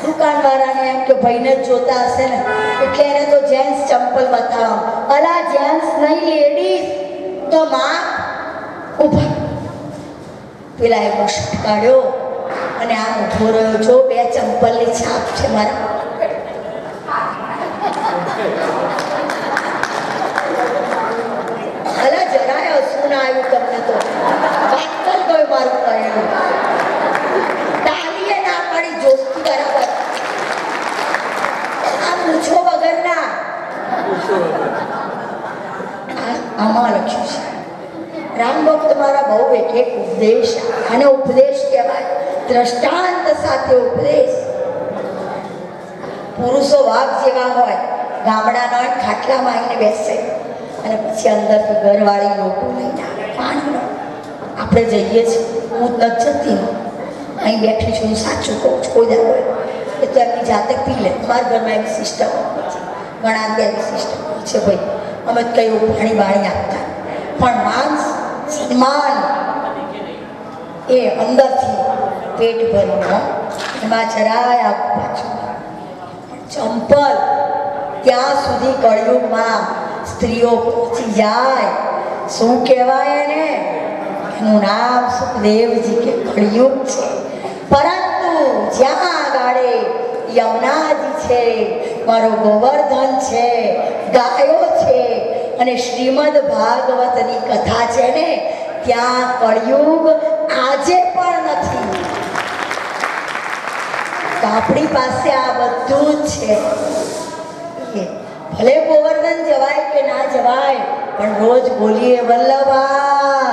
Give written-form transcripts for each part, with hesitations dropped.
દુકાનવાળાને એમ કે ભાઈને જ જોતા હશે ને એટલે એને તો જેન્ટ્સ ચંપલ બતાવો. અલા જેન્ટ્સ નહીં લેડીઝ. તો માં ઊભા. પેલા એ શર્ટ કાઢ્યો અને આમ ઊભો રહ્યો. જો 2 ચંપલની છાપ છે મારા. અલા જરાય હસવું ના આવ્યું તમને તો. પાતળ ગયું મારું કહેલું. તાલીએ ના પાડી જોસ્તી બરાબર. આ પૂછો વગરના આમાં લખ્યું છે. રામ ભક્ત મારા બહુ એક ઉપદેશ. અને ઉપદેશ કહેવાય. દ્રષ્ટાંત સાથે ઉપદેશ. પુરુષો વાઘ જેવા હોય. ગામડાના હોય ખાટલામાં આવીને બેસે અને પછી અંદરથી ઘરવાળી લોટો લઈને આવે પાણીનો. આપણે જઈએ છીએ. હું નથી જતી. અહીં બેઠી છું. હું સાચું કહું છું. કોઈ દર હોય એ તો એમની જાતે પી લે. મારા ઘરમાં એવી સિસ્ટમ ઘણા એવી સિસ્ટમ છે ભાઈ. અમે કઈ પાણી બાણી આપતા પણ માન સન્માન એ અંદરથી પેટ ભરવું. એમાં જરાય આપ પાછું. ચંપલ ત્યાં સુધી કળયુગમાં સ્ત્રીઓ પહોંચી જાય. શું કહેવાય એને? એનું નામ સુખદેવજી કે કળયુગ છે. પરંતુ જ્યાં આગળ યમુનાજી છે, મારો ગોવર્ધન છે, ગાયો છે અને શ્રીમદ ભાગવતની કથા છે ને, ત્યાં કળયુગ આજે પણ નથી. તો આપણી પાસે આ બધું જ છે. ભલે ગોવર્ધન જવાય કે ના જવાય પણ રોજ બોલીએ વલ્લભા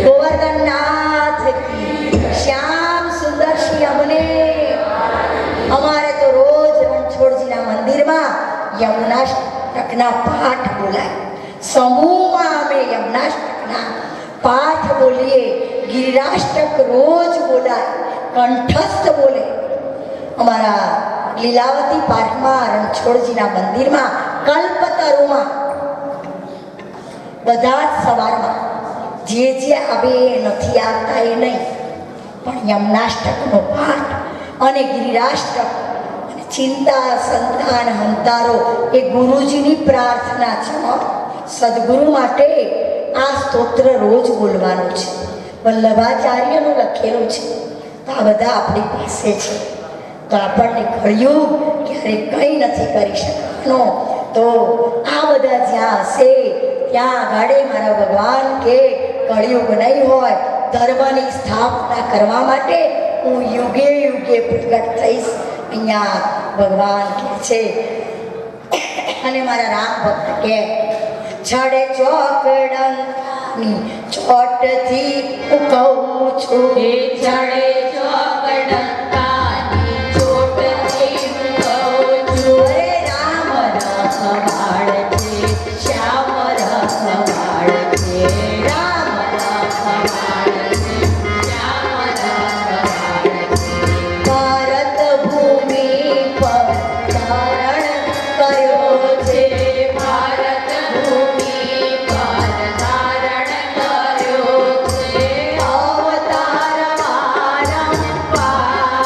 ગોવર્ધન નાથ કી, શ્યામ સુંદર શ્રી અમને. અમારે તો રોજ રણછોડજીના મંદિરમાં યમુનાષ્ટકના પાઠ બોલાય. સમૂહમાં અમે યમુનાષ્ટકના પાઠ બોલીએ. ગિરિરાષ્ટક રોજ બોલાય. કંઠસ્થ બોલે. અમારા લીલાવતી પાર્કમાં રણછોડજીના મંદિરમાં કલ્પતરુમાં બધા જ સવારમાં જે આવે નથી આવતા એ નહીં પણ યમનાષ્ટકનો પાઠ અને ગિરિરાષ્ટક અને ચિંતા સંતાન હંતારો એ ગુરુજીની પ્રાર્થના છે. સદગુરુ માટે આ સ્તોત્ર રોજ બોલવાનું છે. વલ્લભાચાર્યનું લખેલું છે. તો આ બધા આપણી પાસે છે. તો આપણને કળયુગ ક્યારેક કંઈ નથી કરી શકવાનો. તો આ બધા જ્યાં હશે ત્યાં આગળ મારા ભગવાન કે કળયુગ નહીં હોય. ધર્મની સ્થાપના કરવા માટે હું યુગે યુગે પ્રગટ થઈશ. અહીંયા ભગવાન કહે છે. અને મારા રામ ભક્ત કે છડે ચોકડંકાની ચોટથી હું કહું છું. છડે ચોકડંકાની ચોટથી હું કહું છું. અરે રામ રખવાળ છે, શ્યામ રખવાળ છે. રામ રખવાળ છે, શ્યામ રખવાળ છે. ભારત ભૂમિ પર ધારણ કર્યો છે. ભારત ભૂમિ પર ધારણ કર્યો છે. અવતાર વારંવાર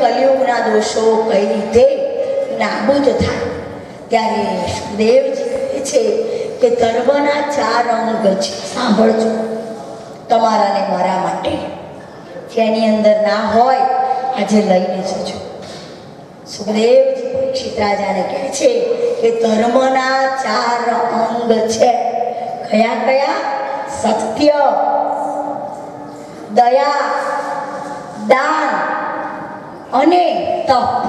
કલિયુગના દોષો કઈ રીતે નાબૂદ થાય, ત્યારે સુખદેવજી કહે છે કે ધર્મના 4 અંગ છે. સાંભળજો, તમારા ને મારા માટે. જેની અંદર ના હોય આજે લઈને જજો. સુખદેવજી પરીક્ષિત રાજાને કહે છે કે ધર્મના 4 અંગ છે. કયા કયા? સત્ય, દયા, દાન અને તપ.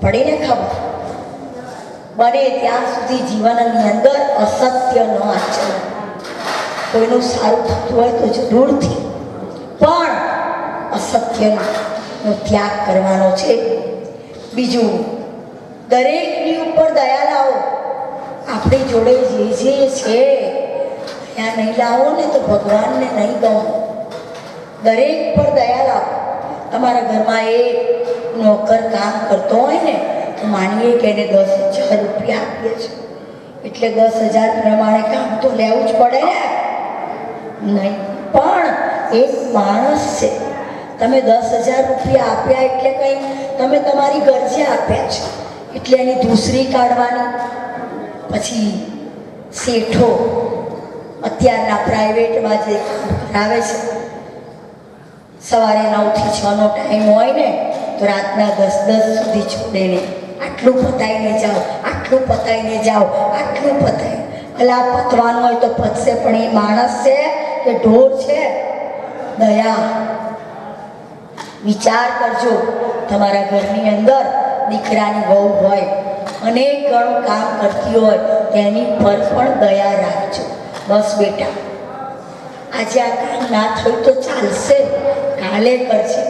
પડીને ખબર? બને ત્યાં સુધી જીવનની અંદર અસત્ય ન આચરો. કોઈનું સારું થતું હોય તો જરૂરથી, પણ અસત્યનો ત્યાગ કરવાનો છે. બીજું, દરેકની ઉપર દયા લાવો. આપણી જોડે જે છે દયા નહીં લાવો ને તો ભગવાનને નહીં ગમો. દરેક પર દયા લાવો. તમારા ઘરમાં એક નોકર કામ કરતો હોય ને તો માનીએ કે એને 10,000 રૂપિયા આપીએ છીએ, એટલે 10,000 પ્રમાણે કામ તો લેવું જ પડે ને? નહીં, પણ એક માણસ છે. તમે 10,000 રૂપિયા આપ્યા એટલે કંઈ તમે તમારી ગરજે આપ્યા છે, એટલે એની દૂસરી કાઢવાની. પછી શેઠો અત્યારના પ્રાઇવેટમાં જે કરાવે છે, સવારે 9 થી 6 નો ટાઈમ હોય ને તો રાતના 10 સુધી છોડે નહીં. આટલું પતાવીને જાઓ, આટલું પતાવીને જાઓ, આટલું પતાવી. અલા, પતવાનું હોય તો પતશે, પણ એ માણસ છે કે ઢોર છે? દયા. વિચાર કરજો, તમારા ઘરની અંદર દીકરાની વહુ હોય, અનેક ઘણું કામ કરતી હોય, તેની પર પણ દયા રાખજો. બસ બેટા, આજે આ કામ ના થયું તો ચાલશે, કાલે કરશે.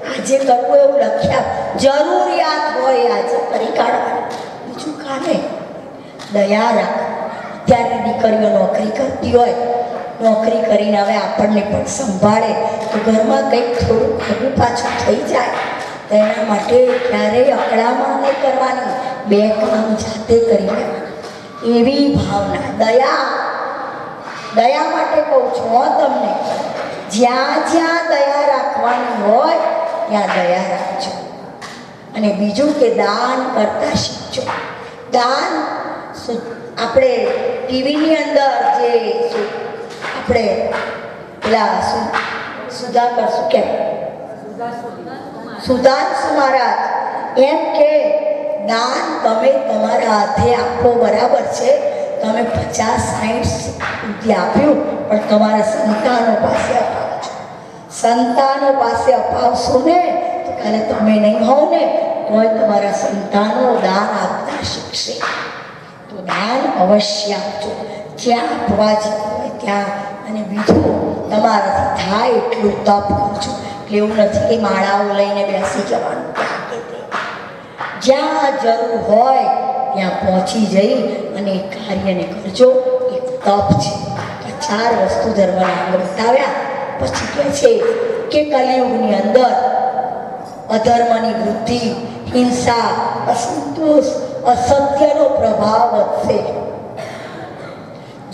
આજે કરવું એવું લખ્યા, જરૂરિયાત હોય આજે કરી કાઢવાની, બીજું કામે. દયા રાખ. અત્યારની દીકરીઓ નોકરી કરતી હોય, નોકરી કરીને હવે આપણને પણ સંભાળે તો ઘરમાં કંઈક થોડું ખોટું પાછું થઈ જાય, તો એના માટે ક્યારેય અકળામણ નહીં કરવાની. 2 કામ જાતે કરી લેવાના. એવી ભાવના, દયા. દયા માટે કહું છું હો તમને, જ્યાં જ્યાં દયા રાખવાની હોય ત્યાં દયા રાખજો. અને બીજું કે દાન કરતા શીખજો. દાન આપણે ટીવીની અંદર જે આપણે પેલા સુધાકર શું કે સુધાંશુ મહારાજ એમ કે દાન તમે તમારા હાથે આપો બરાબર છે, તમે 50-60 સુધી આપ્યું, પણ તમારા સંતાનો પાસે અપાવજો. સંતાનો પાસે અપાવશો ને તો કાલે તમે નહીં હોવ ને તોય તમારા સંતાનો દાન આપતા શીખશે. તો દાન અવશ્ય આપજો, જ્યાં આપવા જતું હોય ત્યાં. અને બીજું, તમારાથી થાય એટલું તપ કરજો. એટલે એવું નથી કે માળાઓ લઈને બેસી જવાનું. જ્યાં જરૂર હોય ત્યાં પહોંચી જઈ અને એ કાર્યને કરજો. એક તપ છે. આ 4 વસ્તુ ધર્મના અંગ બતાવ્યા. પછી કહે છે કે કલિયુગની અંદર અધર્મની વૃદ્ધિ, હિંસા, અસંતોષ, અસત્યનો પ્રભાવ વધશે.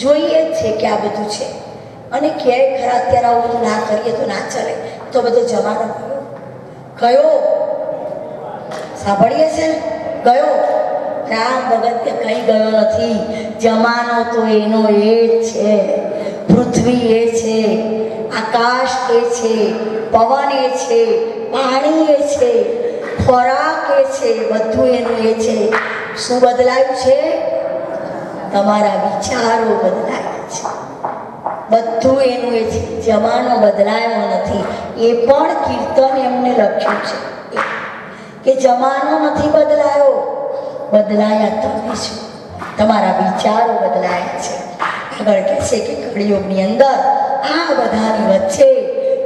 જોઈએ જ છે કે આ બધું છે. અને ક્યાંય ખરા અત્યારે આવું બધું ના કરીએ તો ના ચાલે. તો બધો જમાનો કયો સાંભળીએ છે ગયો. રામ ભગત કે કંઈ ગયો નથી. જમાનો તો એનો એ જ છે. પૃથ્વી એ છે, આકાશ એ છે, પવન એ છે, પાણી એ છે, ખોરાક એ છે, બધું એનું એ છે. શું બદલાયું છે? તમારા વિચારો બદલાયા છે. બધું એનું એ છે. જમાનો બદલાયો નથી. એ પણ કીર્તન એમને લખ્યું છે કે જમાનો નથી બદલાયો, બદલાયા તમે છો. તમારા વિચારો બદલાયા છે. આગળ કહે છે કે કળિયુગની અંદર આ બધાની વચ્ચે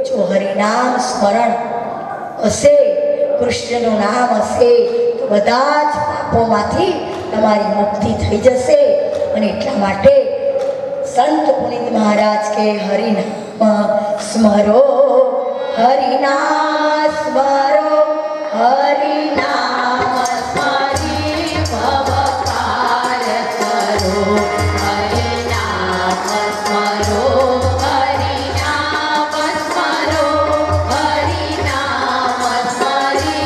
જો હરિનામ સ્મરણ હશે, કૃષ્ણનું નામ હશે, તો બધા જ પાપોમાંથી તમારી મુક્તિ થઈ જશે. અને એટલા માટે સંત પુનિત મહારાજ કે હરિનામ સ્મરો, હરિનામ સ્મરો, હરિનામ સ્મરી ભવ પાર કરો. હરિનામ સ્મરો, હરિનામ સ્મરો, હરિનામ સ્મરી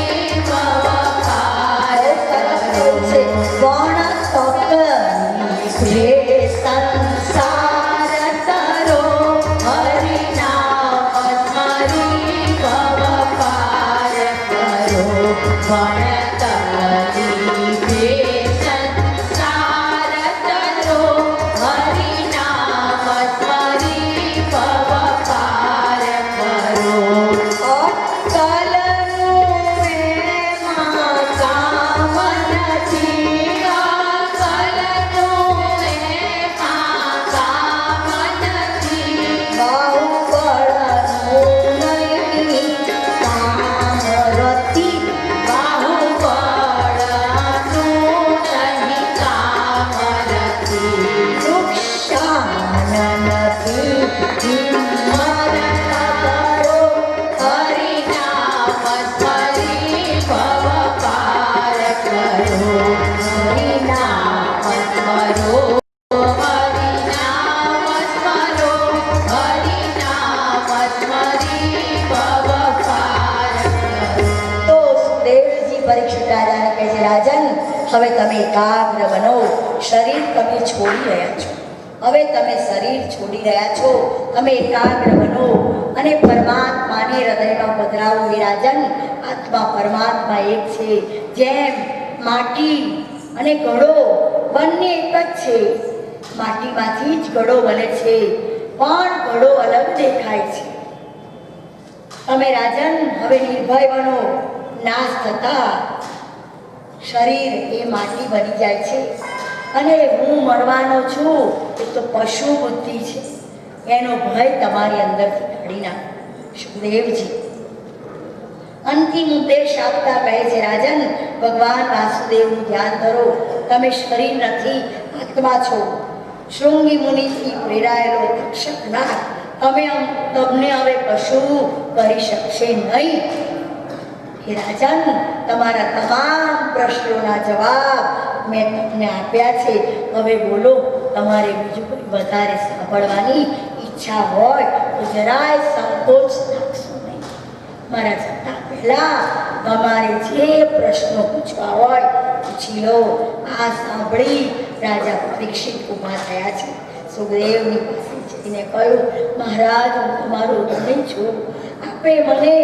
હવે તમે એકાગ્ર બનો. શરીર તમે છોડી રહ્યા છો. હવે તમે શરીર છોડી રહ્યા છો. તમે એકાગ્ર બનો અને પરમાત્માને હૃદયમાં પધરાવો. વિરાજન આત્મા પરમાત્મા એક છે. જેમ માટી અને ઘડો બંને એક જ છે. માટીમાંથી જ ઘડો બને છે, પણ ઘડો અલગ દેખાય છે. તમે રાજન હવે નિર્ભય બનો. નાશ થતા શરીર એ માટી બની જાય છે અને હું મરવાનો છું એ તો પશુ બુદ્ધિ છે. એનો ભય તમારી અંદરથી કાઢી નાખો. સુખદેવજી અંતિમ ઉપદેશ આપતા કહે છે, રાજન ભગવાન વાસુદેવનું ધ્યાન ધરો. તમે શરીર નથી, આત્મા છો. શૃંગી મુનિથી પ્રેરાયેલો તક્ષક નાગ તમને હવે કશું કરી શકશે નહીં. હે રાજન, તમારા તમામ પ્રશ્નોના જવાબ મેં તમને આપ્યા છે. હવે બોલો, તમારે બીજું કોઈ વધારે સાંભળવાની ઈચ્છા હોય તો જરાય સંકોચ રાખશો નહીં. મારા જતા પહેલા તમારે જે પ્રશ્નો પૂછવા હોય પૂછી લો. આ સાંભળી રાજા પરીક્ષિત ઊભા થયા છે. સુખદેવની પાસે જઈને કહ્યું, મહારાજ, હું તમારો ઋણી છું. આપે મને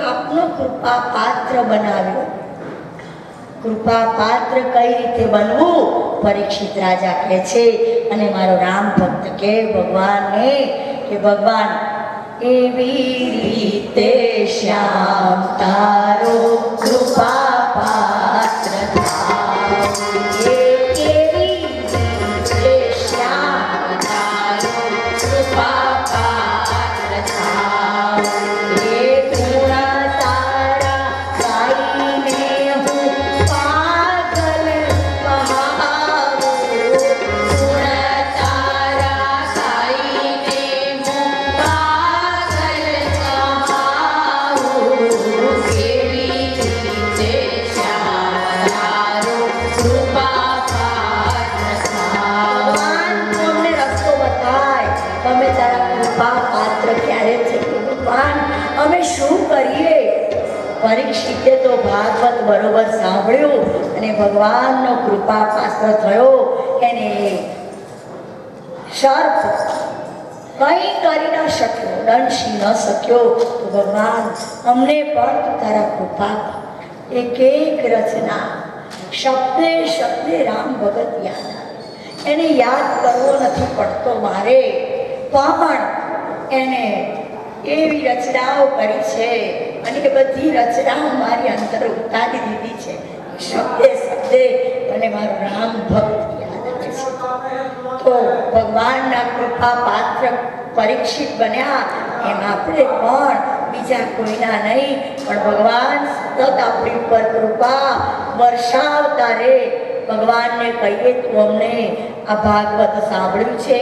આપનો કૃપા પાત્ર બનાવ્યો. કૃપા પાત્ર કઈ રીતે બનવું? પરીક્ષિત રાજા કહે છે અને મારો રામ ભક્ત કે ભગવાનને કે ભગવાન એવી રીતે શ્યામ તારો કૃપા પાત્ર થાઓ. કેવી રીતે શ્યામ તારો કૃપા પાત્ર થાઓ. પરીક્ષિતે તો ભાગવત બરોબર સાંભળ્યું અને ભગવાનનો કૃપા પાત્ર થયો. એને સર્પ કંઈ કરી ન શક્યો, દંશી ન શક્યો. તો ભગવાન, અમને પણ તારા કૃપા. એક એક રચના શબ્દે શબ્દે રામ ભગત યાદ આવે. એને યાદ કરવો નથી પડતો મારે, પણ એને એવી રચનાઓ કરી છે અને એ બધી રચનાઓ મારી અંદર ઉતારી દીધી છે. શબ્દે શબ્દે અને મારો રામ ભક્ત યાદ આવે છે. તો ભગવાનના કૃપા પાત્ર પરીક્ષિત બન્યા. એમ આપણે પણ બીજા કોઈના નહીં, પણ ભગવાન સતત આપણી ઉપર કૃપા વર્ષાવતા રહે. ભગવાનને કહીએ તું અમને આ ભાગવત સાંભળ્યું છે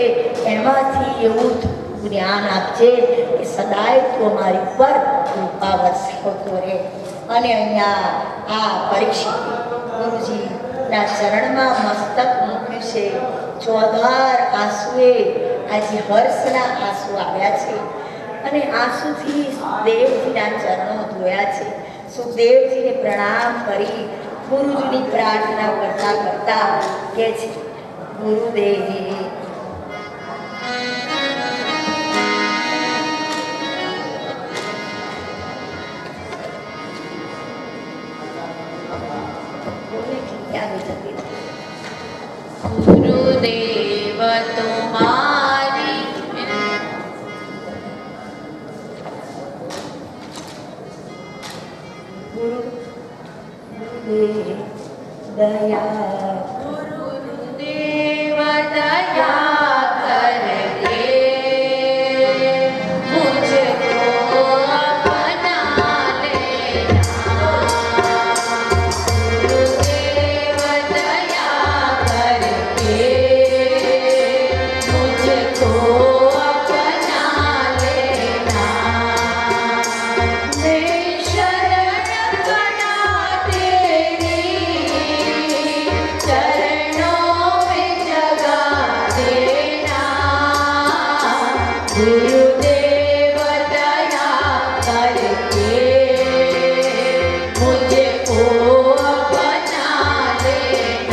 એમાંથી એવું જ્ઞાન આપજે કે સદાય તું અમારી પર કૃપા વરસાવતો રહે. અને અહીંયા આ પરીક્ષિત ગુરુજીના ચરણમાં મસ્તક મૂક્યું છે. ચોધાર આંસુએ આજે હર્ષના આંસુ આવ્યા છે અને આંસુથી સુખદેવજીના ચરણો ધોયા છે. સુખદેવજીને પ્રણામ કરી ગુરુજીની પ્રાર્થના કરતા કરતા કે છે, ગુરુદેવ गुरुदेव तुम्हारी गुरुदेव दया गुरुदेव दया करके मुझको अपना लेना। गुरुदेव दया करके मुझको अपना लेना। मैं शरण पड़ा तेरी चरणों में जगा देना। गुरुदेव दया करके मुझको अपना लेना।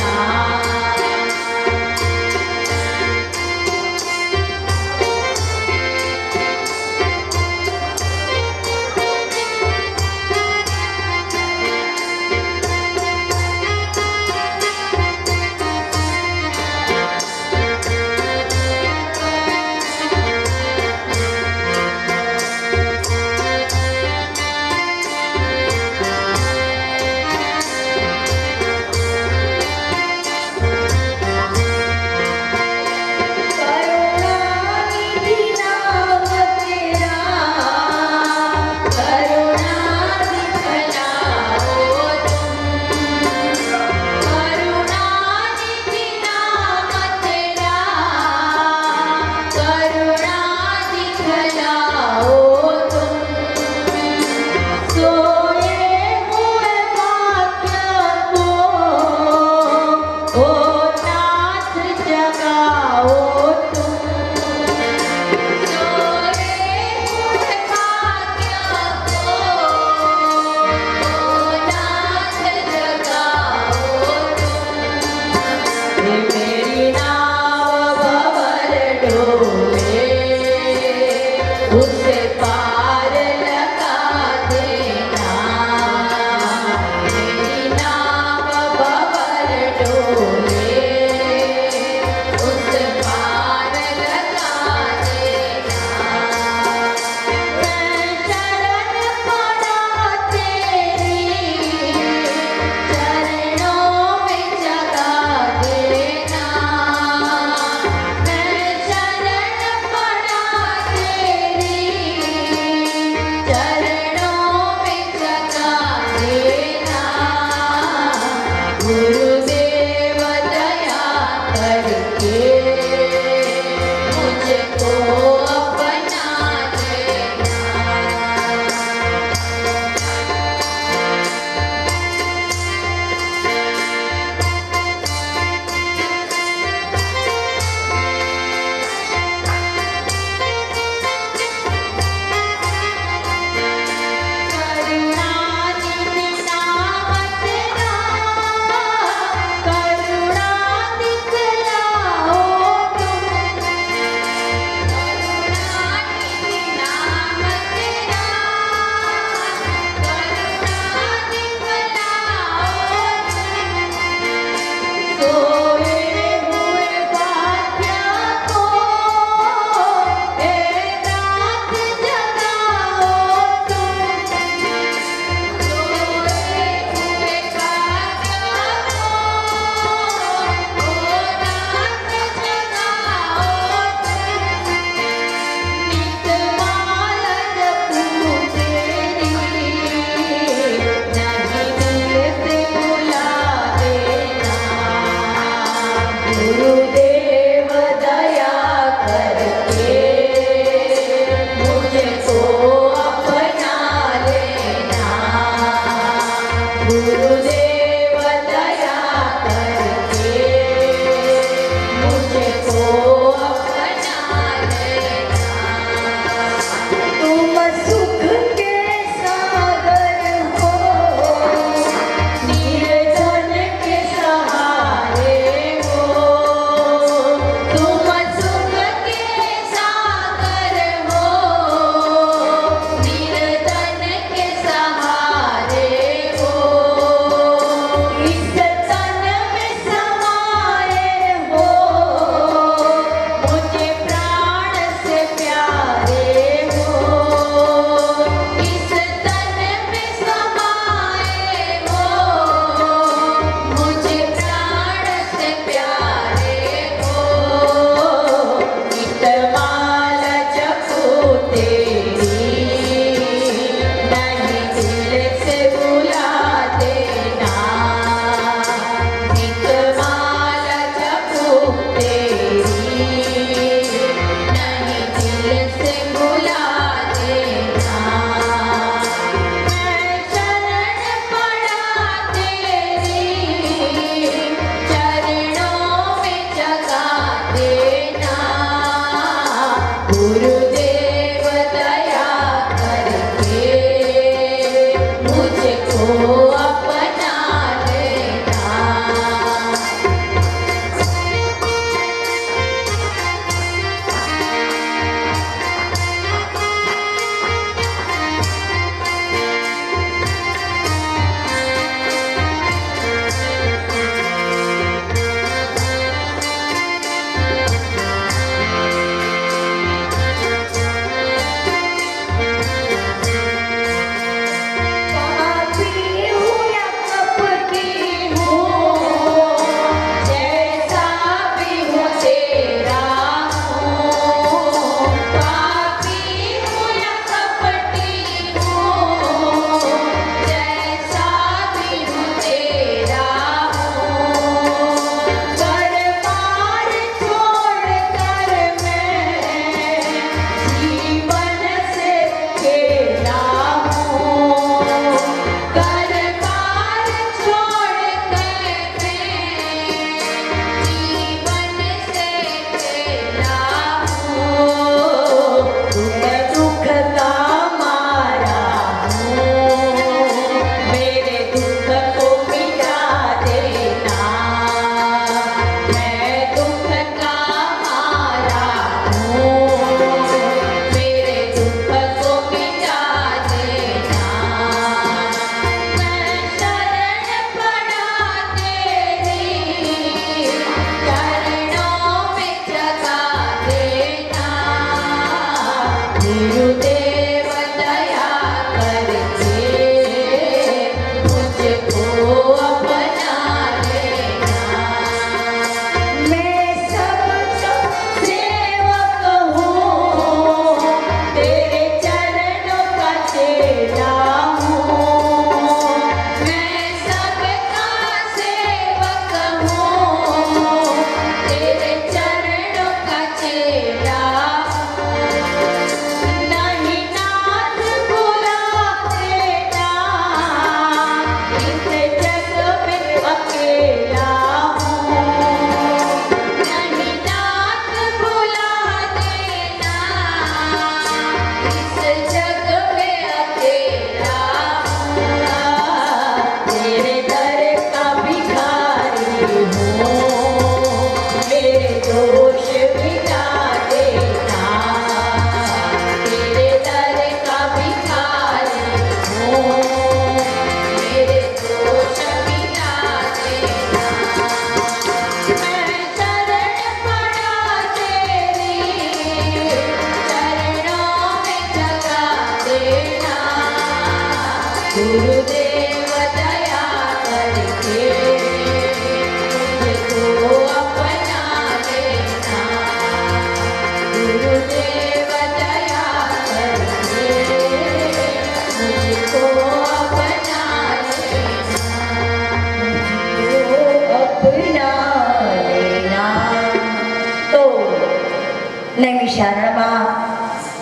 બાદમાં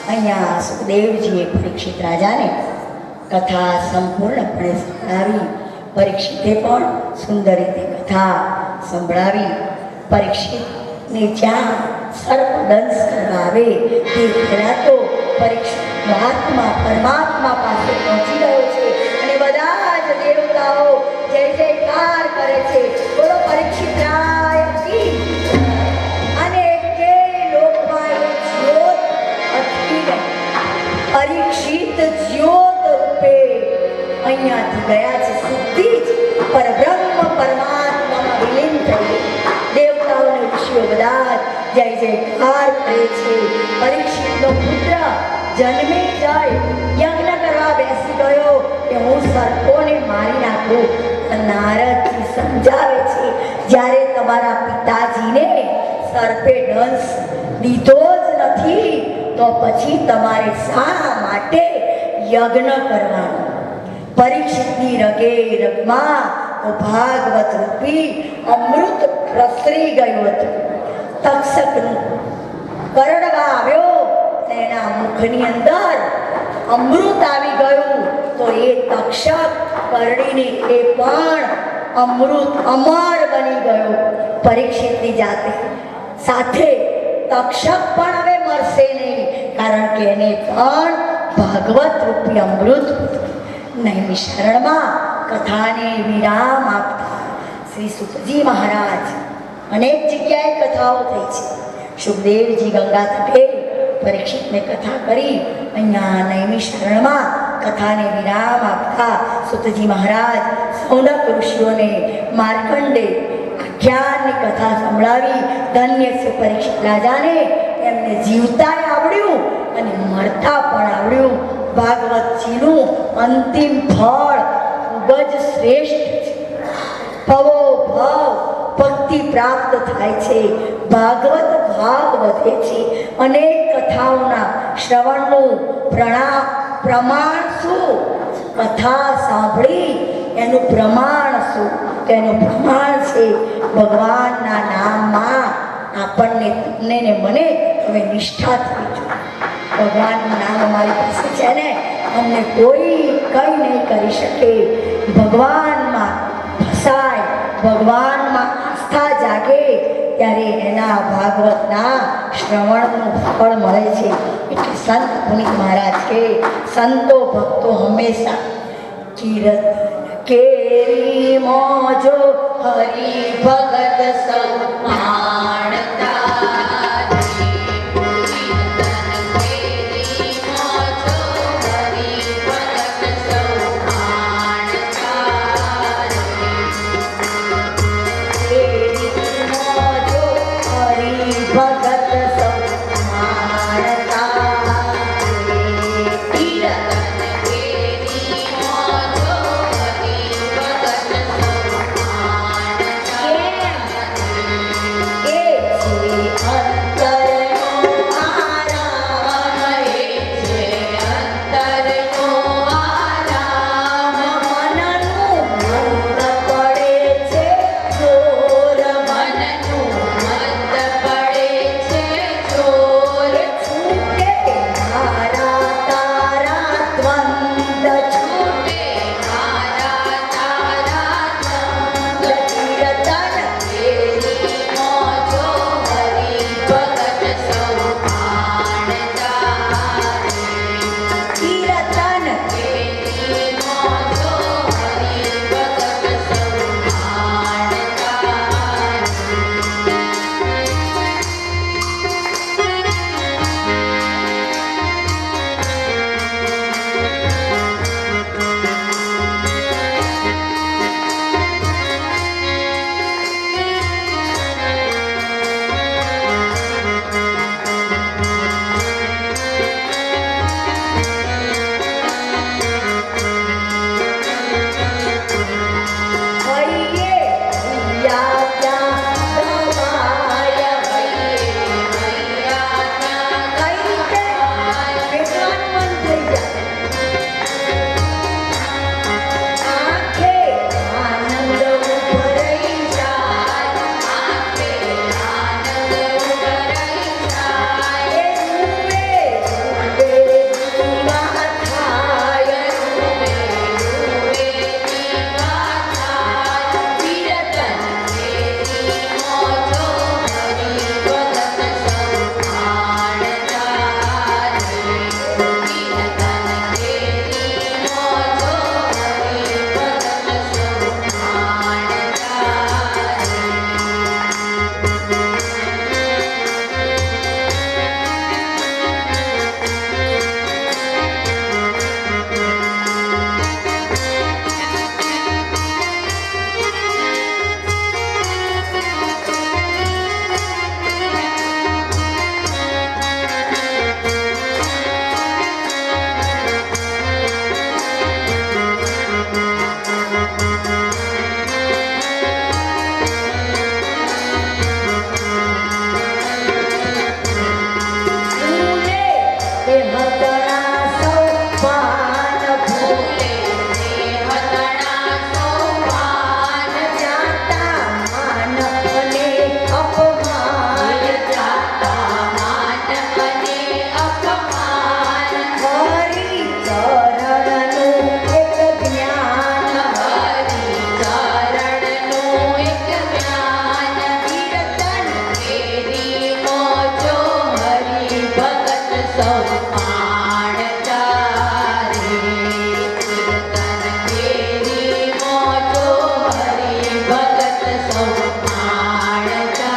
અહીંયા સુખદેવજીએ પરીક્ષિત રાજાને કથા સંપૂર્ણપણે સંભળાવી. પરીક્ષિતે પણ સુંદર રીતે કથા સંભળાવી. પરીક્ષિતને જ્યાં સર્પદંશ કરવા આવે તે પહેલાં તો પરીક્ષિત મહાત્મા પરમાત્મા પાસે પહોંચી ગયો છે અને બધા જ દેવતાઓ જય જયકાર કરે છે. બોલો પરીક્ષિત રાય કી. અને કે લોકમાં એ જ્યોત અટકી ગઈ. પરીક્ષિત જ્યોત રૂપે અહીંયાથી ગયા છે. સુધી જ પરબ્રહ્મ પરમાત્મામાં વિલીન થઈ. દેવતાઓ અને ઋષિઓ બધા જય જયકાર કરે છે. પરીક્ષિતનો પુત્ર જન્મે જાય યજ્ઞ કરવા બેસી ગયો કે હું સર્પોને મારી નાખું. નારદજી સમજાવે છે જ્યારે તમારા પિતાજીને સર્પે દંશ દીધો જ નથી તો પછી તમારે શા માટે યજ્ઞ કરવાનો? પરીક્ષિતની રગે રગમાં તો ભાગવત રૂપી અમૃત પ્રસરી ગયું હતું. તક્ષકનું કરડવા આવ્યો અને એના મુખની અંદર અમૃત આવી ગયું તો એ તક્ષક કરડીને એ પણ અમૃત અમર બની ગયો. પરીક્ષિતની જાતે સાથે તક્ષક પણ હવે મરશે નહીં કારણ કે એને પણ ભાગવત રૂપી અમૃત નૈમિષારણ્યમાં કથાને વિરામ આપતા શ્રી સુખજી મહારાજ અનેક જગ્યાએ કથાઓ થઈ છે. સુખદેવજી ગંગા તટે પરીક્ષિતને કથા કરી. અહીંયા નૈમિષારણ્યમાં કથાને વિરામ આપતા સુતજી મહારાજ સૌનક ઋષિઓને માર્કંડે આખ્યાનની કથા સંભળાવી. ધન્ય છે પરીક્ષિત રાજાને એમને જીવતા આવડ્યું અને મરતા પણ આવડ્યું. ભાગવતજીનું અંતિમ ફળ ખૂબ જ શ્રેષ્ઠ છે. ભવો ભાવ ભક્તિ પ્રાપ્ત થાય છે. ભાગવત ભાગ વધે છે. અનેક કથાઓના શ્રવણનું પ્રમાણ શું? કથા સાંભળી એનું પ્રમાણ શું? તેનું પ્રમાણ છે ભગવાનના નામમાં આપણને તમને ને મને હવે નિષ્ઠા થઈ જોઈએ. ભગવાનનું નામ અમારી પાસે છે ને અમને કોઈ કંઈ નહીં કરી શકે. ભગવાનમાં ફસાય, ભગવાનમાં આસ્થા જાગે ત્યારે એના ભાગવતના શ્રવણનું ફળ મળે છે. એટલે સંત પુનિત મહારાજ કે સંતો ભક્તો હંમેશા કીર્તન કેરી મોજો હરિ ભગત સૌ માણતા. હતણા સૌ પાન ભૂલે હતણા સોપાન જાતા માન અને અપમાન જાતા માન અને અપમાન હરિ ચરણનું એક જ્ઞાન હરિ ચરણનું એક જ્ઞાન કીર્તન તેરી મોજો હરિ ભગત સૌ પાણચારે કીર્તન તેરી મોજો હરિ ભગત સૌ પાણચારે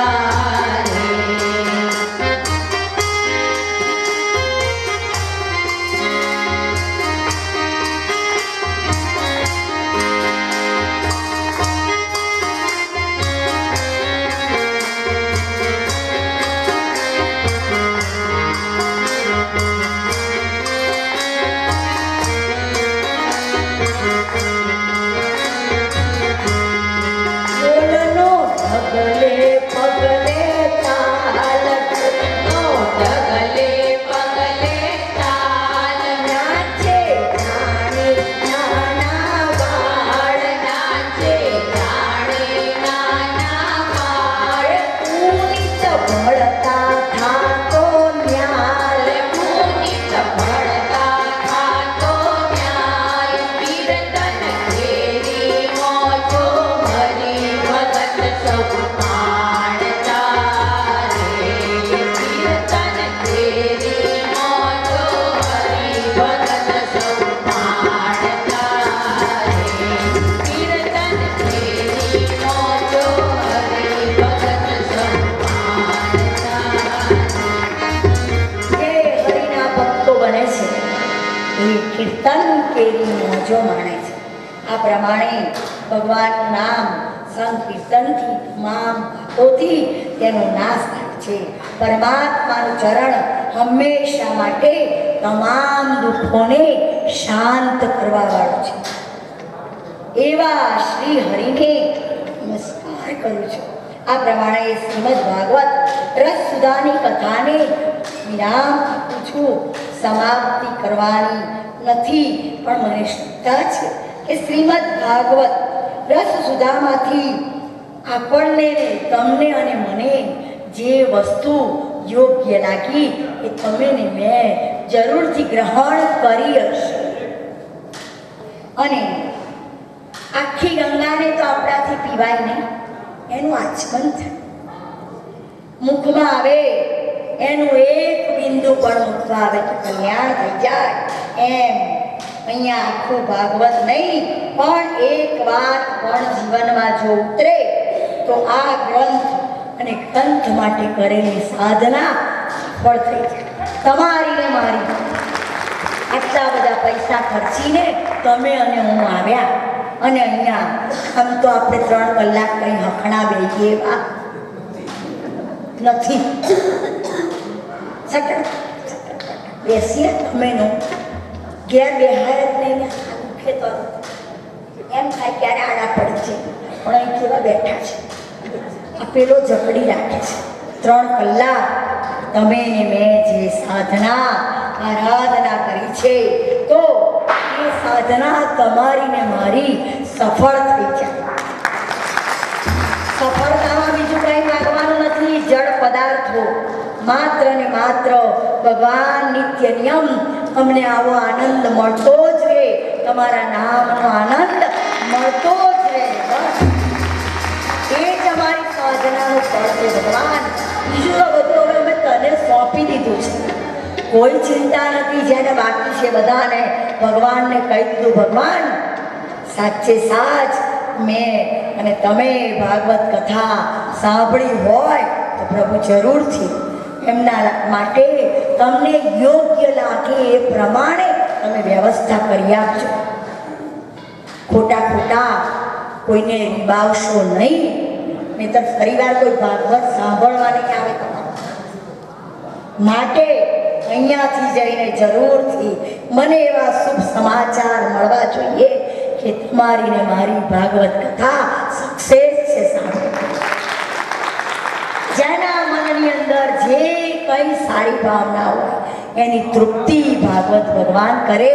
બોલનો ઢગલે પગલે તાલ ડગલે પગલે તાલ નાચે જાણે નાના બાળ નાચે જાણે નાના બાળ પુનિત ભળતા થાતો ન્યાલ પુનિત ભળતા ખાતો ન્યાય કીર્તન તેરી મોજો હરિ ભગત સૌ પાણચારે કીર્તન તેરી મોજો હરિ ભગત સૌ પાણચારે કીર્તન તેરી મોજો હરિ ભગત સૌ પાણચારે જે હરિના ભક્તો બને છે એ કીર્તન કેરી મોજો માણે છે. આ પ્રમાણે ભગવાનનું નામ સંકીર્તનથી તમામ પાપોથી તેનો નાશ થાય છે. પરમાત્માનું ચરણ હંમેશા માટે તમામ દુઃખોને શાંત કરવા વાળું છે. એવા શ્રી હરિને નમસ્કાર કરું છું. આ પ્રમાણે શ્રીમદ ભાગવત રસ સુધાની કથાને વિરામ આપું છું. સમાપ્તિ કરવાની નથી, પણ મને શ્રદ્ધા છે કે શ્રીમદ ભાગવત રસ સુધામાંથી આપણને ને તમને અને મને જે વસ્તુ યોગ્ય લાગી એ તમે ને મેં જરૂરથી ગ્રહણ કરી હશે. અને આખી ગંગાને તો આપણાથી પીવાય નહીં, એનું આચમન થાય. મુખમાં આવે એનું એક બિંદુ પણ મુખમાં આવે તો કલ્યાણ થઈ જાય. એમ અહીંયા આખું ભાગવત નહીં પણ એક વાત પણ જીવનમાં જો ઉતરે તો આ ગ્રંથ અને ગ્રંથ માટે કરેલી સાધના સફળ થઈ જાય. તમારી ને મારી આટલા બધા પૈસા ખર્ચીને તમે અને હું આવ્યા અને અહીંયા આમ તો આપણે 3 કલાક કંઈ હખણા બેહીએ એવા નથી. બેસીએ તમે નો ઘેર બેહાય જ નહીં ને દુખે તો એમ થાય ક્યારે આડા પડે છે, પણ અહીં કેવા બેઠા છે. આ પેલો જકડી રાખે છે. 3 કલાક તમે ને મેં જે સાધના આરાધના કરી છે તો એ સાધના તમારી ને મારી સફળ થઈ જાય. સફળતામાં બીજું કંઈ માગવાનું નથી. જળ પદાર્થો માત્ર ને માત્ર ભગવાન નિત્ય નિયમ અમને આવો આનંદ મળતો જ રહે, તમારા નામનો આનંદ મળતો જ રહે. બસ એ જ અમારી સાધનાનું ફળ છે ભગવાન. બીજું તો બધું હવે અમે તને સોંપી દીધું છે. કોઈ ચિંતા નથી. જેને બાકી છે બધાને ભગવાનને કહી દીધું, ભગવાન સાચે સાચ મેં અને તમે ભાગવત કથા સાંભળી હોય તો પ્રભુ જરૂરથી એમના માટે તમને યોગ્ય લાગે એ પ્રમાણે તમે વ્યવસ્થા કરી આપજો. ખોટા ખોટા કોઈને રીબાવશો નહીં, નહીંતર ફરીવાર કોઈ ભાગવત સાંભળવા નહીં આવે તમારે. માટે અહીંયાથી જઈને જરૂરથી મને એવા શુભ સમાચાર મળવા જોઈએ કે તમારી ને મારી ભાગવત કથા સક્સેસ છે. જેના મનની અંદર જે કઈ સારી ભાવના હોય એની તૃપ્તિ ભાગવત ભગવાન કરે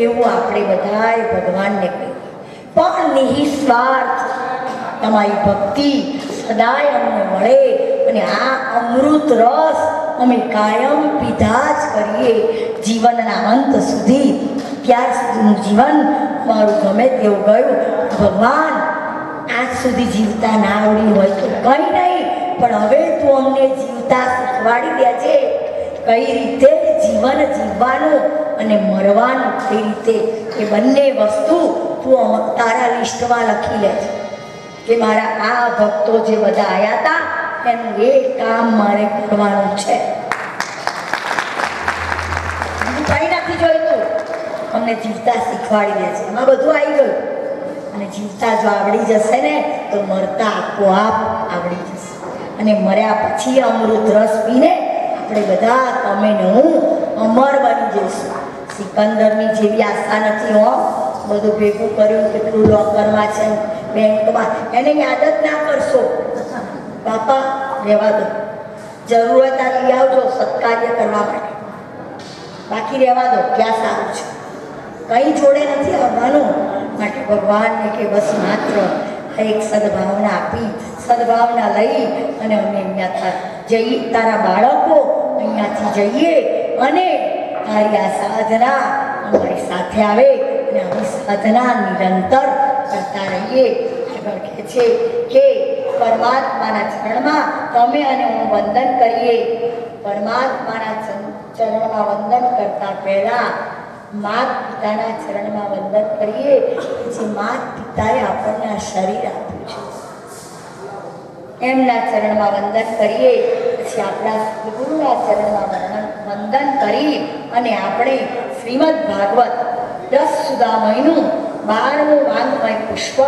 એવું આપણે બધાએ ભગવાનને કહીએ. પણ નિઃસ્વાર્થ તમારી ભક્તિ સદાય અમને મળે અને આ અમૃત રસ અમે કાયમ પીધા જ કરીએ જીવનના અંત સુધી. ત્યાર સુધીનું જીવન મારું ગમે તેવું ગયું. ભગવાન આજ સુધી જીવતા ના આવડ્યું હોય તો કંઈ નહીં, પણ હવે તું અમને જીવતા શીખવાડી દે છે કઈ રીતે જીવન જીવવાનું અને મરવાનું કઈ રીતે. એ બંને વસ્તુ તું તારા લિસ્ટમાં લખી લે છે કે મારા આ ભક્તો જે બધા આવ્યા હતા એનું એ કામ મારે કરવાનું છે. કંઈ નથી જોઈતું, અમને જીવતા શીખવાડી દે છે. એમાં બધું આવી ગયું. અને જીવતા જો આવડી જશે ને તો મરતા આપોઆપ આવડી જશે. અને મર્યા પછી અમૃત રસ પીને આપણે બધા તમે ને હું અમર બની જઈશું. સિકંદરની જેવી આશા નથી હો. બધું ભેગું કર્યું, કેટલું લોકરમાં છે, બેંકમાં, એને યાદ જ ના કરશો. બાપા રહેવા દો, જરૂરત આ લઈ આવજો સત્કાર્ય કરવા માટે, બાકી રહેવા દો. ક્યાં સારું છે, કંઈ જોડે નથી આવવાનું. માટે ભગવાનને કે બસ માત્ર એક સદભાવના આપી, સદભાવના લઈ અને અમે અહીંયા જઈ તારા બાળકો અહીંયાથી જઈએ અને તારી આ સાધના અમારી સાથે આવે અને આવી સાધના નિરંતર કરતા રહીએ. આગળ કહે છે કે પરમાત્માના ચરણમાં તમે અને હું વંદન કરીએ. પરમાત્માના ચરણમાં વંદન કરતા પહેલા માત પિતાના ચરણમાં વંદન કરીએ. જે માત પિતાએ આપણને આ શરીર આપ્યું છે એમના ચરણમાં વંદન કરીએ. પછી આપણા ગુરુના ચરણમાં વંદન કરી અને આપણે શ્રીમદ ભાગવત 10 સુદામયનું 12મું વાંગમય પુષ્પ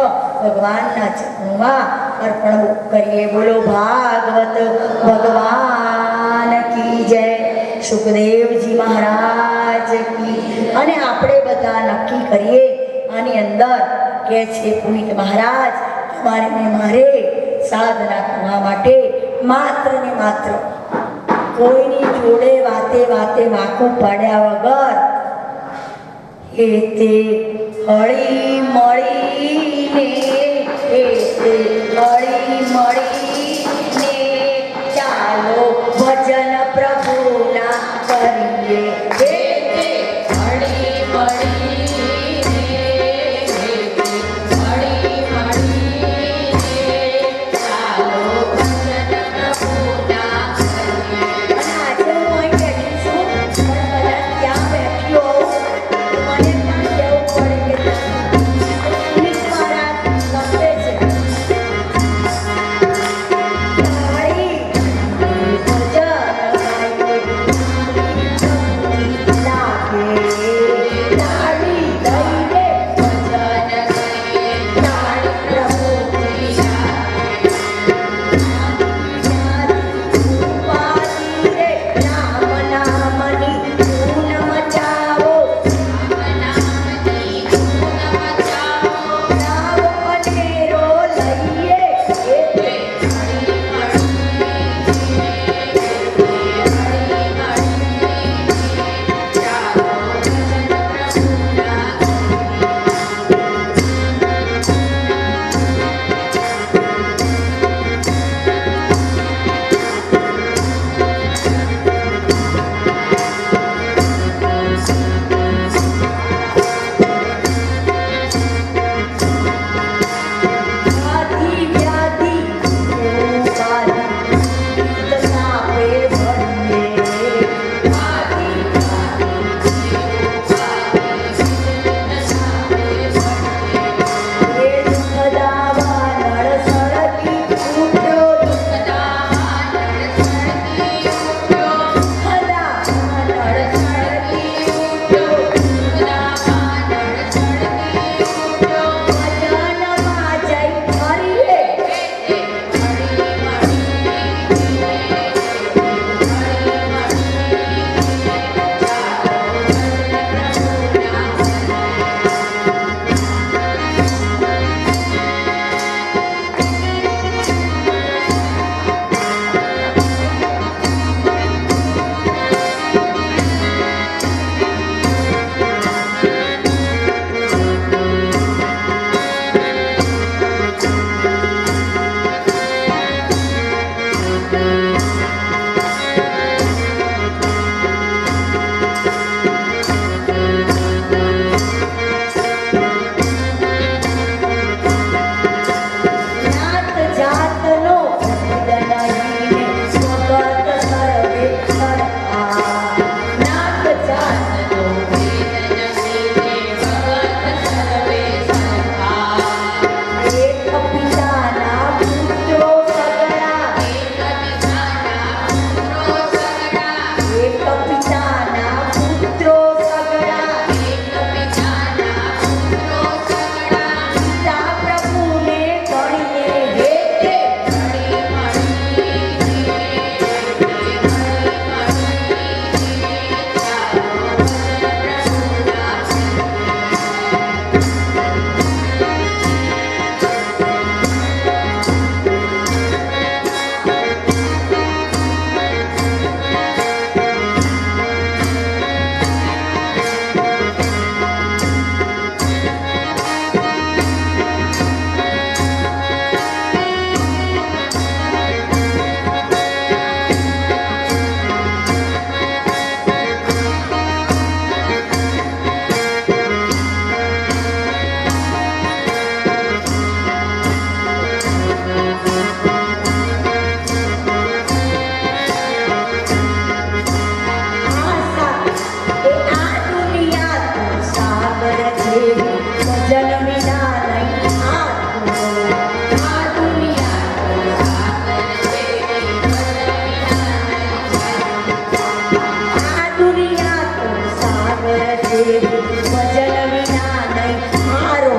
ભગવાનના ચરણોમાં અર્પણ કરીએ. બોલો ભાગવત ભગવાન કી જય, સુખદેવજી મહારાજ કી. અને આપણે બધા નક્કી કરીએ આની અંદર કે છે પુનિત મહારાજ મારે સાધના કરવા માટે માત્ર ને માત્ર કોઈની જોડે વાતે વાંકું પાડ્યા વગર એ તે હળી મળીને ચાલો ભજન પ્રભુના કરીએ. ભજન વિના નહીં મારો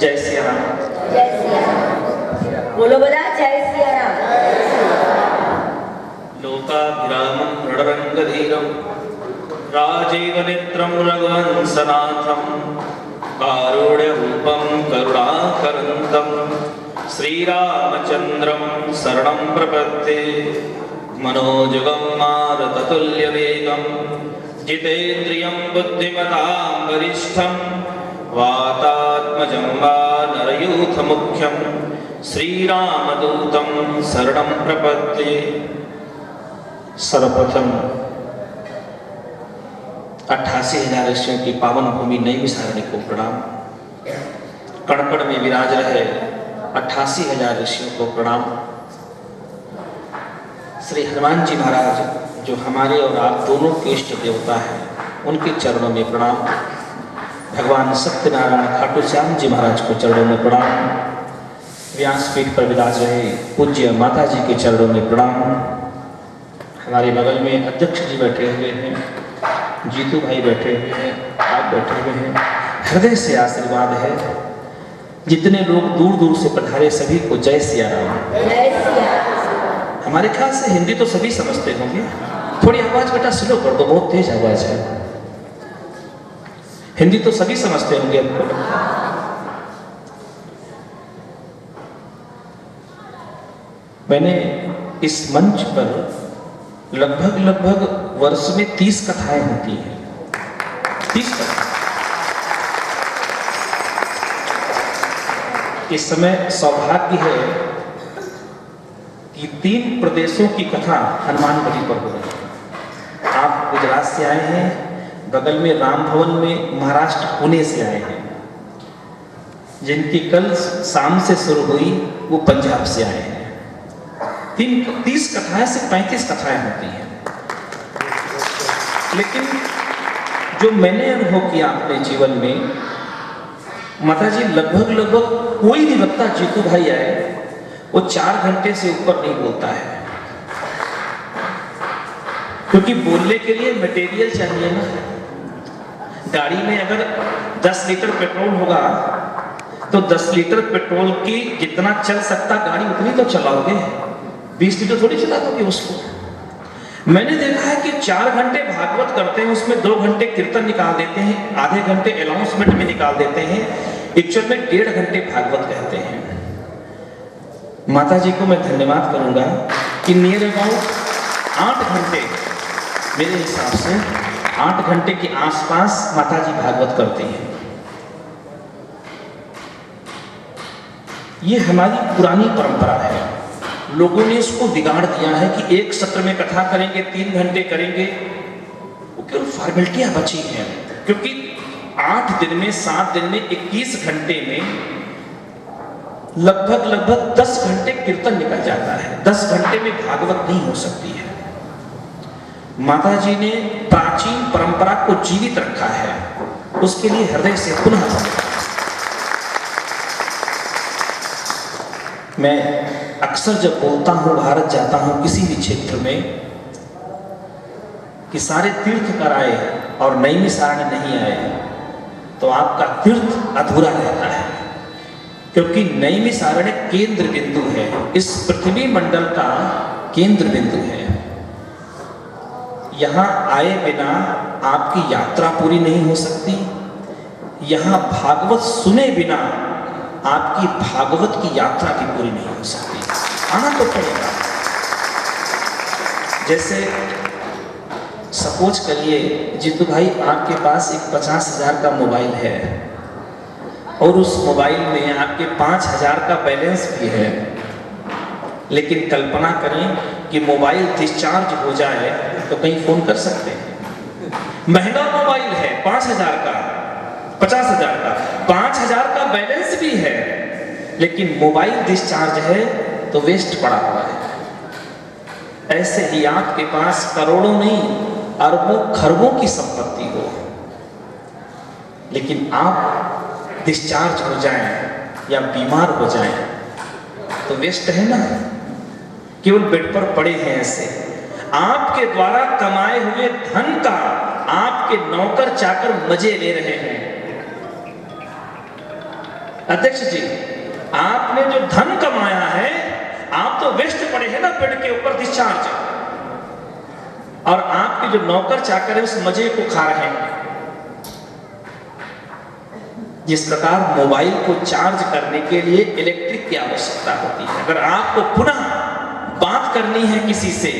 जय सिया राम। જય સિયારામ. બોલો બધા જય સિયારામ. लोकाभिरामं रणरङ्गधीरं राजीव नेत्रं रघुवंशनाथं कारुण्यरूपं करुणाकरन्तं श्रीरामचन्द्रं शरणं प्रपद्ये मनोजगं मारुततुल्यवेगं जितेन्द्रियं बुद्धिमतां वरिष्ठं वातात्मजं वानरयूथमुख्यं श्रीरामदूतं शरणं प्रपद्ये। सर्वप्रथम 88,000 ऋषियों की पावन भूमि नई विसारणी को प्रणाम। कण में विराज रहे 88,000 ऋषियों को प्रणाम। श्री हनुमान जी महाराज जो हमारे और आप दोनों के इष्ट देवता हैं, उनके चरणों में प्रणाम। भगवान सत्यनारायण खाटू श्याम जी महाराज को चरणों में प्रणाम। व्यासपीठ पर विराज रहे पूज्य माता जी के चरणों में प्रणाम। हमारे बगल में अध्यक्ष जी बैठे हुए हैं, जीतू भाई बैठे हुए हैं, आप बैठे हुए हैं। हृदय से आशीर्वाद है। जितने लोग दूर दूर से पधारे सभी को जय सिया राम। જય સિયારામ. हमारे ख्याल से हिंदी तो सभी समझते होंगे। थोड़ी आवाज बेटा स्लो कर दो, बहुत तेज आवाज है। हिंदी तो सभी समझते होंगे आपको। मैंने इस मंच पर लगभग वर्ष में 30 कथाएं होती हैं। 30 कथाएं। इस समय सौभाग्य है कि 3 प्रदेशों की कथा हनुमानगढ़ी पर हो रही है। आप गुजरात से आए हैं, बगल में राम भवन में महाराष्ट्र पुणे से आए हैं। जिनकी कल शाम से शुरू हुई वो पंजाब से आए हैं। 30 कथाएं से 35 कथाएं होती हैं। लेकिन जो मैंने अनुभव किया अपने जीवन में, माता जी लगभग कोई भी वक्ता जीतू भाई आए वो 4 घंटे से ऊपर नहीं बोलता है, क्योंकि बोलने के लिए मटेरियल चाहिए ना। गाड़ी में अगर 10 लीटर पेट्रोल होगा तो 10 लीटर पेट्रोल की जितना चल सकता गाड़ी उतनी तो चलाओगे, 20 लीटर थोड़ी चला दोगे उसको। मैंने देखा है कि 4 घंटे भागवत करते हैं, उसमें 2 घंटे कीर्तन निकाल देते हैं, आधे घंटे अनाउंसमेंट में निकाल देते हैं, एक्चुअल में 1.5 घंटे भागवत कहते हैं। माता जी को मैं धन्यवाद करूंगा कि नियर अबाउट 8 घंटे, मेरे हिसाब से 8 घंटे के आसपास माता जी भागवत करती हैं। ये हमारी पुरानी परंपरा है। लोगों ने इसको बिगाड़ दिया है कि एक सत्र में कथा करेंगे, 3 घंटे करेंगे, वो केवल फॉर्मेलिटियां बची हैं। क्योंकि 8 दिन में, 7 दिन में, 21 घंटे में लगभग 10 घंटे कीर्तन निकल जाता है। 10 घंटे में भागवत नहीं हो सकती है। माता जी ने प्राचीन परंपरा को जीवित रखा है, उसके लिए हृदय से पुनः मैं अक्सर जब बोलता हूँ, भारत जाता हूँ किसी भी क्षेत्र में, कि सारे तीर्थ कराए और नैमिषारण्य नहीं आए, तो आपका तीर्थ अधूरा रहता है। क्योंकि नैमिषारण्य केंद्र बिंदु है, इस पृथ्वी मंडल का केंद्र बिंदु है। यहाँ आए बिना आपकी यात्रा पूरी नहीं हो सकती। यहाँ भागवत सुने बिना आपकी भागवत की यात्रा भी पूरी नहीं हो सकती। आना तो पड़ेगा। जैसे सपोज करिए जीतू भाई, आपके पास एक 50,000 का मोबाइल है और उस मोबाइल में आपके 5,000 का बैलेंस भी है, लेकिन कल्पना करें कि मोबाइल डिस्चार्ज हो जाए तो कहीं फोन कर सकते हैं। महंगा मोबाइल है, 5,000 का, 50,000 का, 5,000 का बैलेंस भी है, लेकिन मोबाइल डिस्चार्ज है तो वेस्ट पड़ा हुआ है। ऐसे ही आपके पास करोड़ों नहीं, अरबों खरबों की संपत्ति हो, लेकिन आप डिस्चार्ज हो जाएं या बीमार हो जाएं तो वेस्ट है ना। केवल बेड पर पड़े हैं। ऐसे आपके द्वारा कमाए हुए धन का आपके नौकर चाकर मजे ले रहे हैं। अध्यक्ष जी, आपने जो धन कमाया है, आप तो वेस्ट पड़े हैं ना बेड के ऊपर डिस्चार्ज, और आपके जो नौकर चाकर है उस मजे को खा रहे हैं। जिस प्रकार मोबाइल को चार्ज करने के लिए इलेक्ट्रिक की आवश्यकता होती है, अगर आपको पुनः बात करनी है किसी से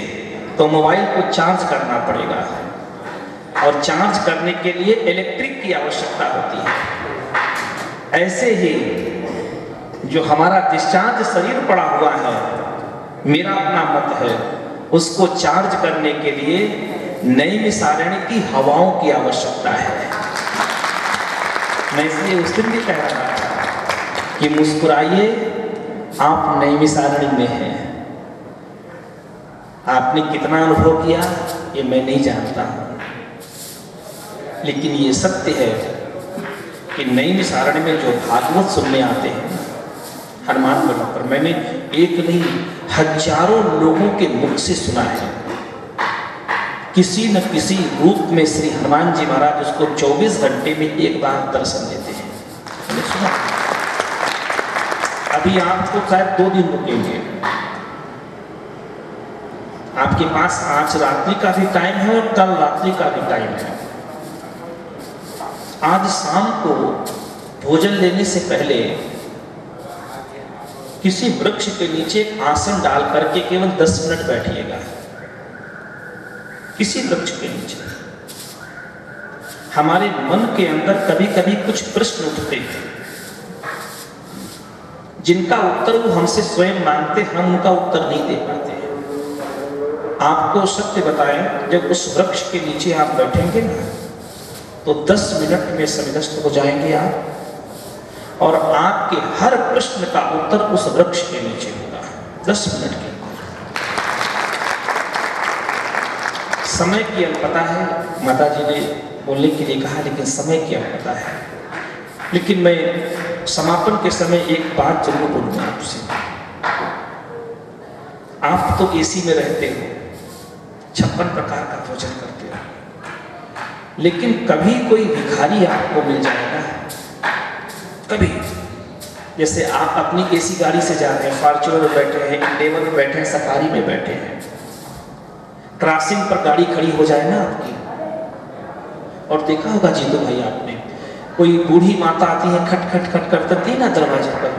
तो मोबाइल को चार्ज करना पड़ेगा, और चार्ज करने के लिए इलेक्ट्रिक की आवश्यकता होती है। ऐसे ही जो हमारा डिस्चार्ज शरीर पड़ा हुआ है, मेरा अपना मत है, उसको चार्ज करने के लिए नैमिषारण्य की हवाओं की आवश्यकता है। मैं इसलिए उस दिन भी कह रहा था कि मुस्कुराइए, आप नैमिषारण्य में हैं। आपने कितना अनुभव किया ये मैं नहीं जानता हूं, लेकिन ये सत्य है कि नैमिषारण्य में जो भागवत सुनने आते हैं हनुमान गढ़ पर, मैंने एक नहीं हजारों लोगों के मुख से सुना है, किसी न किसी रूप में श्री हनुमान जी महाराज उसको 24 घंटे में एक बार दर्शन देते हैं। मैंने सुना। अभी आपको शायद 2 दिन रुकेंगे, आपके पास आज रात्रि का भी टाइम है और कल रात्रि का भी टाइम है। आज शाम को भोजन लेने से पहले किसी वृक्ष के नीचे एक आसन डाल करके केवल 10 मिनट बैठिएगा। किसी वृक्ष के नीचे। हमारे मन के अंदर कभी कभी कुछ प्रश्न उठते हैं जिनका उत्तर वो हमसे स्वयं मांगते, हम उनका उत्तर नहीं दे पाते हैं। आपको सत्य बताएं, जब उस वृक्ष के नीचे आप बैठेंगे ना तो 10 मिनट में समझस्त हो जाएंगे आप, और आपके हर प्रश्न का उत्तर उस वृक्ष के नीचे होगा 10 मिनट के। समय की अल्पता है, माता जी ने बोलने के लिए कहा, लेकिन समय की अल्पता है। लेकिन मैं समापन के समय एक बात जरूर बोलूंगा आपसे। आप तो एसी में रहते हो, 56 प्रकार का भोजन करते हो, लेकिन कभी कोई भिखारी आपको मिल जाएगा, कभी। जैसे आप अपनी एसी गाड़ी से जा रहे हैं, फॉर्च्यूनर में बैठे हैं, इंडेवर में बैठे हैं, सफारी में बैठे हैं, क्रॉसिंग पर गाड़ी खड़ी हो जाए ना आपकी, और देखा होगा जीतू भाई आपने, कोई बूढ़ी माता आती है, खट खट खट करती है ना दरवाजे पर,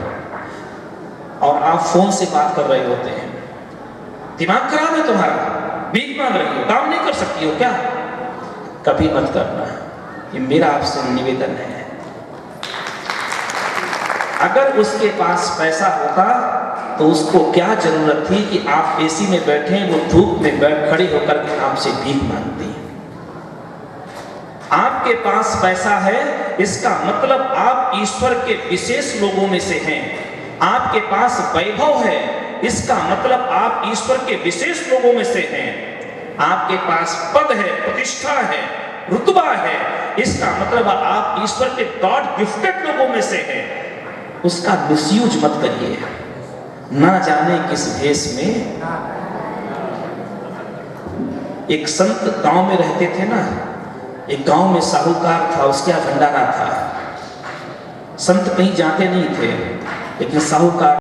और आप फोन से बात कर रहे होते हैं। दिमाग खराब है तुम्हारा, भीख मांग रही हो, काम नहीं कर सकती हो क्या? कभी मत करना, ये मेरा आपसे निवेदन है। अगर उसके पास पैसा होता तो उसको क्या जरूरत थी कि आप एसी में बैठे, वो धूप में बैठ खड़ी होकर के आपसे भीख मांगती। आपके पास पैसा है, इसका मतलब आप ईश्वर के विशेष लोगों में से हैं। आपके पास वैभव है, इसका मतलब आप ईश्वर के विशेष लोगों में से हैं। आपके पास पद है, प्रतिष्ठा है, रुतबा है, इसका मतलब आप ईश्वर के गॉड गिफ्टेड लोगों में से हैं। उसका मिसयूज मत करिए, ना जाने किस भेष में। एक संत गांव में रहते थे ना, एक गांव में साहूकार था, उसके यहाँ भंडारा था। संत कहीं जाते नहीं थे, लेकिन साहूकार